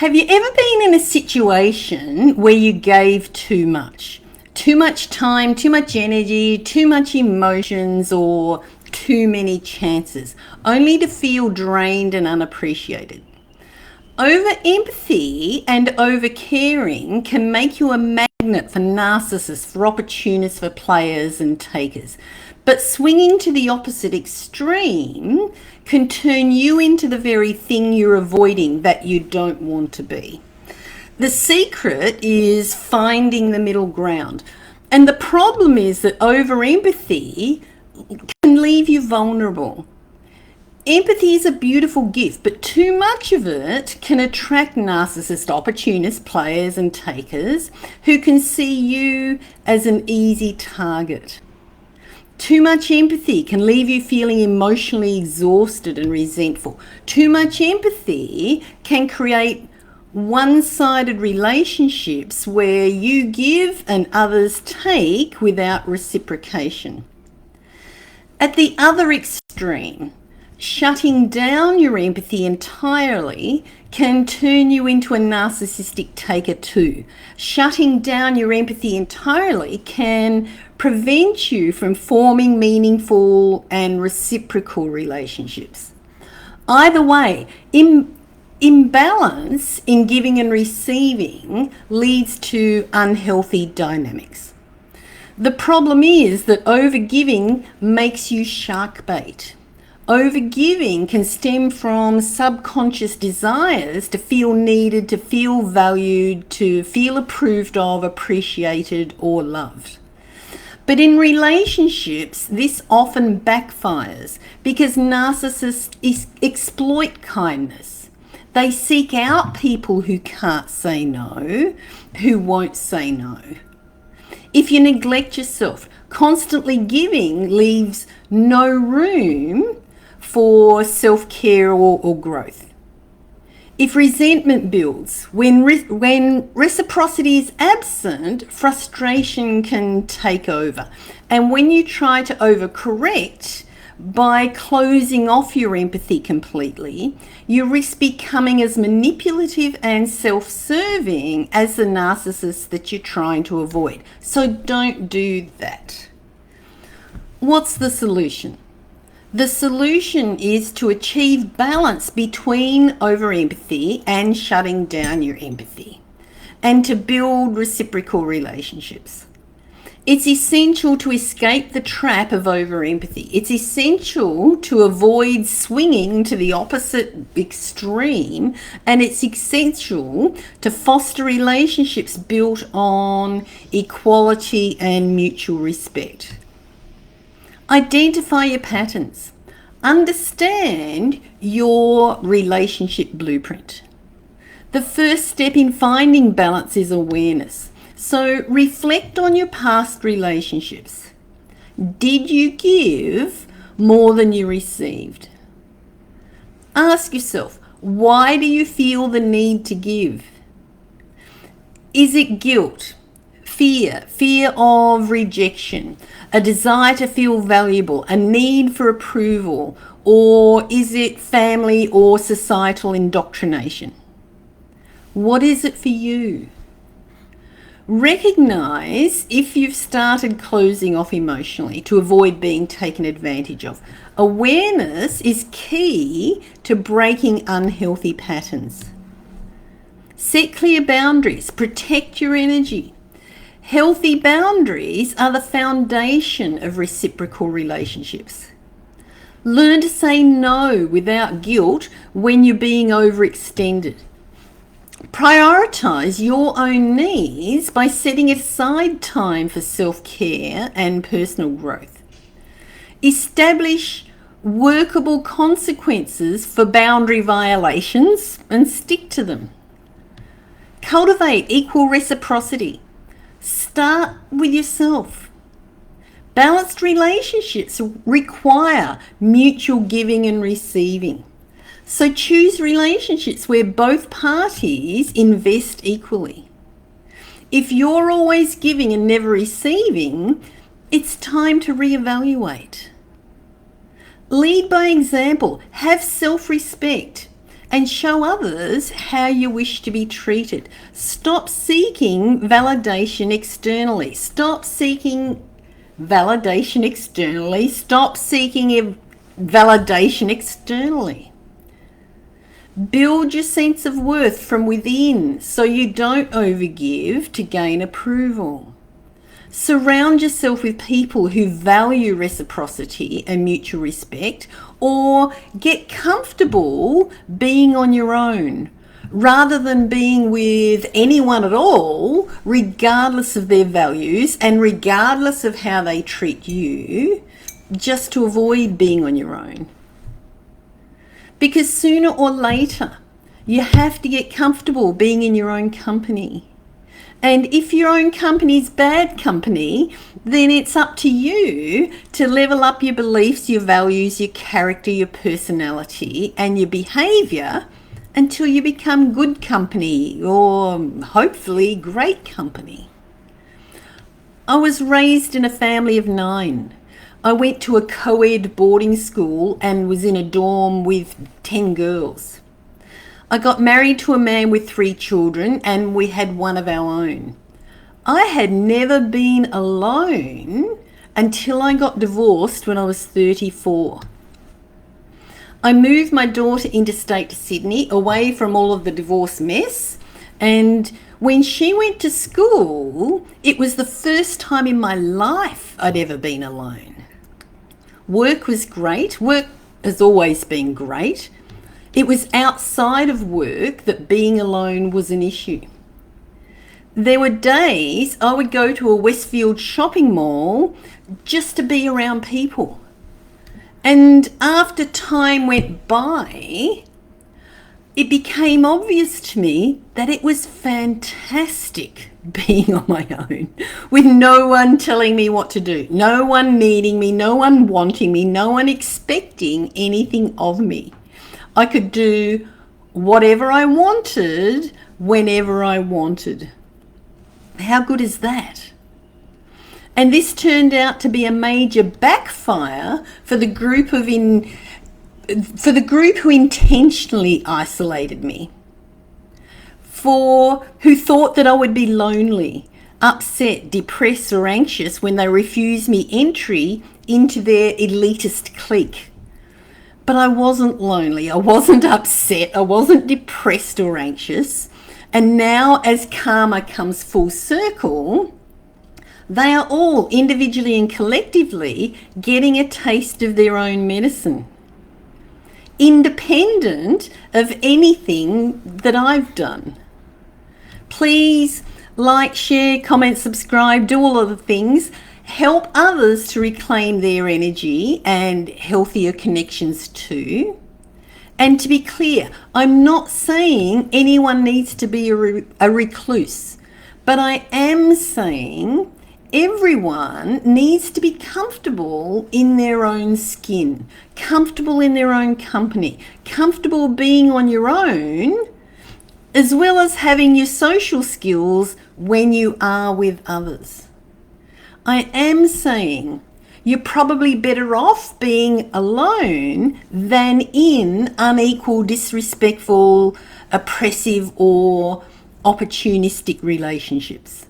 Have you ever been in a situation where you gave too much? Too much time, too much energy, too much emotions, or too many chances, only to feel drained and unappreciated? Over empathy and over caring can make you a magnet for narcissists, for opportunists, for players and takers. But swinging to the opposite extreme can turn you into the very thing you're avoiding that you don't want to be. The secret is finding the middle ground. And the problem is that over empathy can leave you vulnerable. Empathy is a beautiful gift, but too much of it can attract narcissist opportunists, players and takers who can see you as an easy target. Too much empathy can leave you feeling emotionally exhausted and resentful. Too much empathy can create one-sided relationships where you give and others take without reciprocation. At the other extreme, shutting down your empathy entirely can turn you into a narcissistic taker too. Shutting down your empathy entirely can prevent you from forming meaningful and reciprocal relationships. Either way, imbalance in giving and receiving leads to unhealthy dynamics. The problem is that overgiving makes you shark bait. Overgiving can stem from subconscious desires to feel needed, to feel valued, to feel approved of, appreciated, or loved. But in relationships, this often backfires because narcissists exploit kindness. They seek out people who can't say no, who won't say no. If you neglect yourself, constantly giving leaves no room for self-care or growth. If resentment builds, when reciprocity is absent, frustration can take over. And when you try to overcorrect by closing off your empathy completely, you risk becoming as manipulative and self-serving as the narcissist that you're trying to avoid. So don't do that. What's the solution? The solution is to achieve balance between over-empathy and shutting down your empathy, and to build reciprocal relationships. It's essential to escape the trap of over-empathy. It's essential to avoid swinging to the opposite extreme, and it's essential to foster relationships built on equality and mutual respect. Identify your patterns. Understand your relationship blueprint. The first step in finding balance is awareness. So reflect on your past relationships. Did you give more than you received? Ask yourself, why do you feel the need to give? Is it guilt, fear of rejection, a desire to feel valuable, a need for approval, or is it family or societal indoctrination? What is it for you? Recognize if you've started closing off emotionally to avoid being taken advantage of. Awareness is key to breaking unhealthy patterns. Set clear boundaries. Protect your energy. Healthy boundaries are the foundation of reciprocal relationships. Learn to say no without guilt when you're being overextended. Prioritize your own needs by setting aside time for self-care and personal growth. Establish workable consequences for boundary violations and stick to them. Cultivate equal reciprocity. Start with yourself. Balanced relationships require mutual giving and receiving. So choose relationships where both parties invest equally. If you're always giving and never receiving, it's time to reevaluate. Lead by example. Have self-respect. and show others how you wish to be treated. Stop seeking validation externally. Stop seeking validation externally. Stop seeking validation externally. Build your sense of worth from within so you don't overgive to gain approval. Surround yourself with people who value reciprocity and mutual respect, or get comfortable being on your own rather than being with anyone at all, regardless of their values and regardless of how they treat you, just to avoid being on your own. Because sooner or later, you have to get comfortable being in your own company. And if your own company's bad company, then it's up to you to level up your beliefs, your values, your character, your personality, and your behaviour until you become good company, or hopefully great company. I was raised in a family of 9. I went to a co-ed boarding school and was in a dorm with 10 girls. I got married to a man with 3 children, and we had one of our own. I had never been alone until I got divorced when I was 34. I moved my daughter interstate to Sydney, away from all of the divorce mess, and when she went to school, it was the first time in my life I'd ever been alone. Work was great. Work has always been great. It was outside of work that being alone was an issue. There were days I would go to a Westfield shopping mall just to be around people. And after time went by, it became obvious to me that it was fantastic being on my own, with no one telling me what to do, no one needing me, no one wanting me, no one expecting anything of me. I could do whatever I wanted, whenever I wanted. How good is that? And this turned out to be a major backfire for the group who intentionally isolated me, who thought that I would be lonely, upset, depressed, or anxious when they refused me entry into their elitist clique. But I wasn't lonely, I wasn't upset, I wasn't depressed or anxious. And now, as karma comes full circle, they are all individually and collectively getting a taste of their own medicine, independent of anything that I've done. Please like, share, comment, subscribe, do all of the things. Help others to reclaim their energy and healthier connections too. And to be clear, I'm not saying anyone needs to be a recluse, but I am saying everyone needs to be comfortable in their own skin, comfortable in their own company, comfortable being on your own, as well as having your social skills when you are with others. I am saying you're probably better off being alone than in unequal, disrespectful, oppressive, or opportunistic relationships.